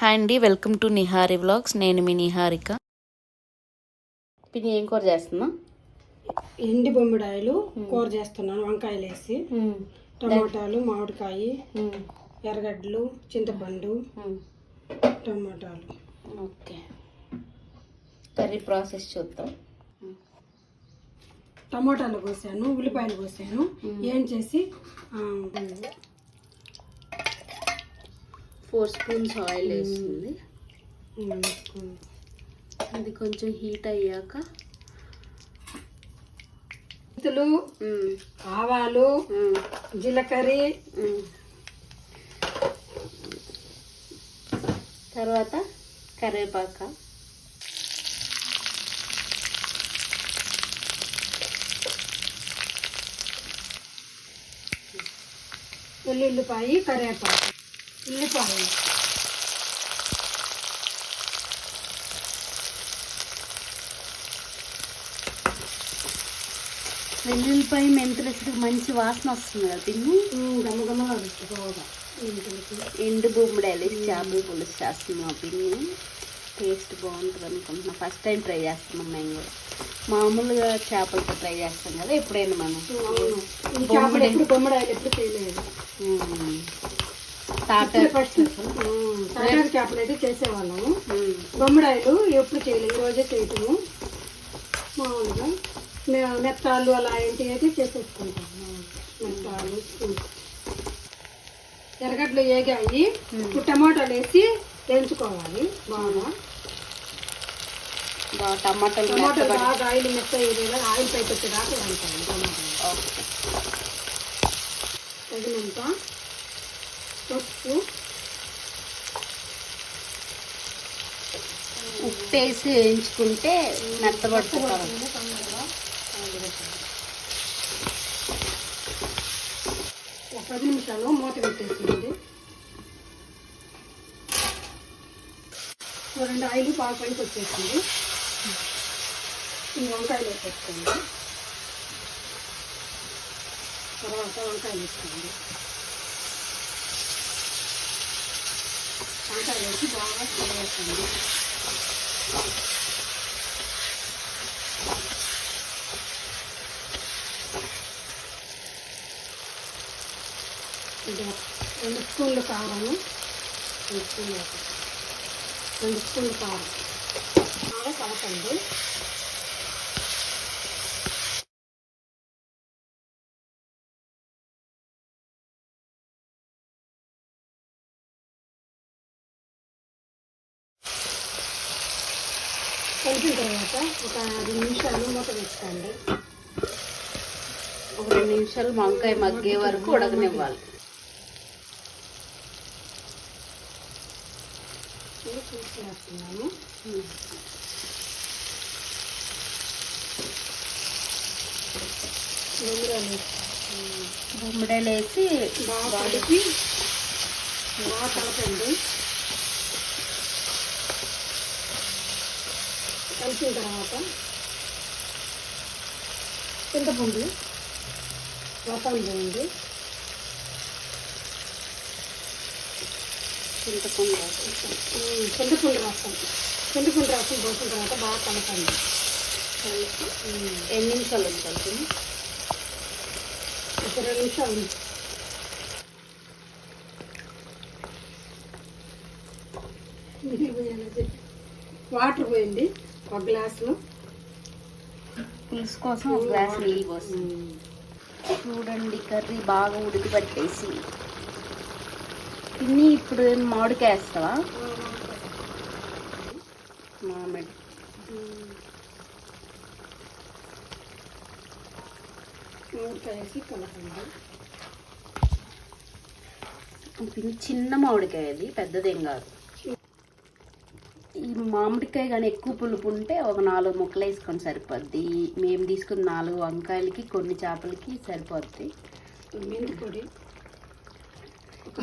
Hi అండి, welcome to Nihari vlogs. నేను మీ నిహారిక. పిన్ని ఏం కూర చేస్తున్నా? ఎండి బొమ్మిడాయలు కూర చేస్తున్నాను. వంకాయలు వేసి, టమాటాలు, మామిడికాయ, ఎర్రగడ్డలు, చింతపండు, టమాటాలు. ఓకే, కర్రీ ప్రాసెస్ చూద్దాం. టమాటాలు కోసాను, ఉల్లిపాయలు కోసాను, ఏం చేసి 4 స్పూన్స్ ఆయిల్ వేస్తుంది. అది కొంచెం హీట్ అయ్యాక మెంతులు, ఆవాలు, జీలకర్ర, తర్వాత కరివేపాకు, వెల్లుల్లిపాయ, కరివేపాకు, ఉల్లిపాయ, వెల్లుల్లిపాయ, మెంతులు వేసి మంచి వాసన వస్తుంది కదా పిన్ని. గమగమ ఎండు బొమ్మిడాయలు వేసి చేపల పులుసు చేస్తుంది మా పిన్ని. టేస్ట్ బాగుంటుంది అనుకుంటున్నా. ఫస్ట్ టైం ట్రై చేస్తున్నాం మేము కూడా. మామూలుగా చేపలతో ట్రై చేస్తాం కదా ఎప్పుడైనా మనం. బొమ్మడాయలు ఎప్పుడు చేయలేదు. ఫస్ట్ చేపలు అయితే చేసేవాళ్ళము. బొమ్మడాయలు ఎప్పుడు చేయలేదు, ఈ రోజే చేయటము. మామూలుగా మెత్తాలు అలా ఏంటి అయితే చేసేసుకుంటాము. మెత్తాలు, ఎర్రగడ్డలు వేగాయి, టమాటాలు వేసి వేయించుకోవాలి బాగా. టమాటాలు బాగా ఆయిల్ మెత్త ఆయిల్ పైకి వచ్చేదాకా వేయించాలి టమాటాలు. తగినంత పసుపు, ఉప్పు వేసి వేయించుకుంటే మెత్తబడుతుంది. ఒక 10 నిమిషాలు మూత పెట్టేసింది. చూడండి, ఆయిల్ బాగా పైకి వచ్చేసింది. ఈ వంకాయలు వేసేసుకోండి. తర్వాత వంకాయలు వేసుకోండి. వంకాయలు వేసి బాగా వేసుకోండి. ఇది 2 స్పూన్లు కారము, 2 స్పూన్లు కారం బాగా కలపండి. కలిపిన తర్వాత ఒక 2 నిమిషాలు మూత వేసుకోండి. ఒక 2 నిమిషాలు వంకాయ మగ్గే వరకు ఉడకనివ్వాలి. చూసేస్తున్నాను. బొమ్మిడాయలు వేసి బాగా కలిపి బాగా కలపండి. కలిపిన తర్వాత చింతపండు రసం పోయండి. చింతపండు రసం పోసిన తర్వాత బాగా కలపండి. ఎన్ని నిమిషాలు ఉంచాలి? ఒక 2 నిమిషాలు. వాటర్ పోయండి, 1 గ్లాసు. పులుసు కోసం 1 గ్లాస్ నీళ్ళు పోస్తుంది. చూడండి, కర్రీ బాగా ఉడికి పట్టేసి. పిన్ని ఇప్పుడు మామిడికాయ వేస్తావా? మామిడి వేసి కలపండి. పిన్ని చిన్న మామిడికాయ, అది పెద్దదేం కాదు. ఈ మామిడికాయ కానీ ఎక్కువ పులుపు ఉంటే ఒక 4 ముక్కలు వేసుకొని సరిపోద్ది. మేము తీసుకున్న 4 వంకాయలకి కొన్ని చేపలకి సరిపోద్ది. మెంతి పొడి,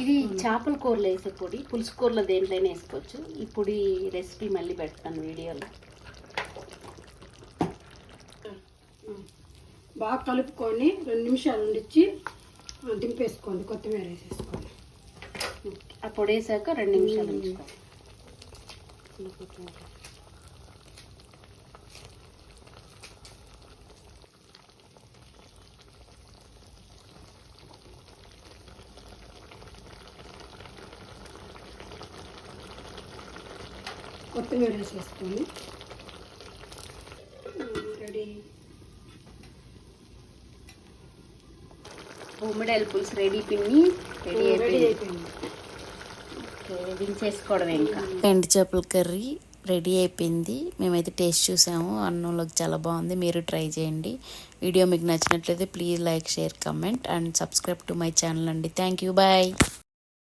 ఇది చేపల కూరలో వేసే పొడి. పులుసు కూరలో దేంట్లోనే వేసుకోవచ్చు. ఈ పొడి రెసిపీ మళ్ళీ పెడతాను వీడియోలో. బాగా కలుపుకొని 2 నిమిషాలు ఉండిచ్చి దింపేసుకోండి. కొత్తిమీర వేసేసుకోండి. ఆ పొడి వేసాక 2 నిమిషాలు ఉంచుకోండి. కొత్తిమీర వేసేసుకొని రెడీ. బొమ్మిడాయల పులుసు రెడీ పిన్ని, రెడీ రెడీ అయిపోయింది. అయిపోయింది. ఓకే, దించేసుకోవడమే ఇంకా. ఎండు చేపల కర్రీ రెడీ అయిపోయింది. మేమైతే టేస్ట్ చూసాము, అన్నంలోకి చాలా బాగుంది. మీరు ట్రై చేయండి. వీడియో మీకు నచ్చినట్లయితే please like, share, comment and subscribe to my channel అండి. Thank you, bye.